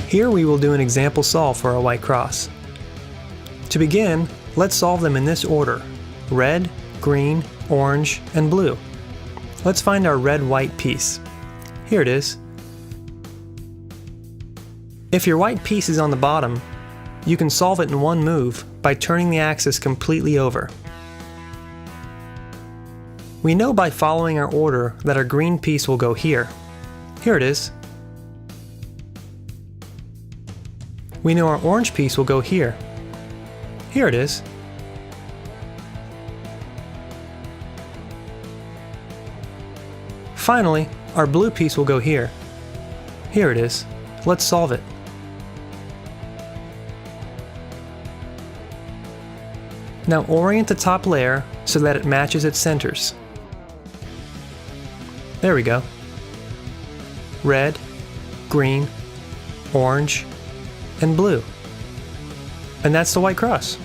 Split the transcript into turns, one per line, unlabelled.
Here we will do an example solve for our white cross. To begin, let's solve them in this order: red, green, orange, and blue. Let's find our red-white piece. Here it is. If your white piece is on the bottom, you can solve it in one move by turning the axis completely over. We know by following our order that our green piece will go here. Here it is. We know our orange piece will go here. Here it is. Finally, our blue piece will go here. Here it is. Let's solve it. Now orient the top layer so that it matches its centers. There we go. Red, green, orange, and blue. And that's the white cross.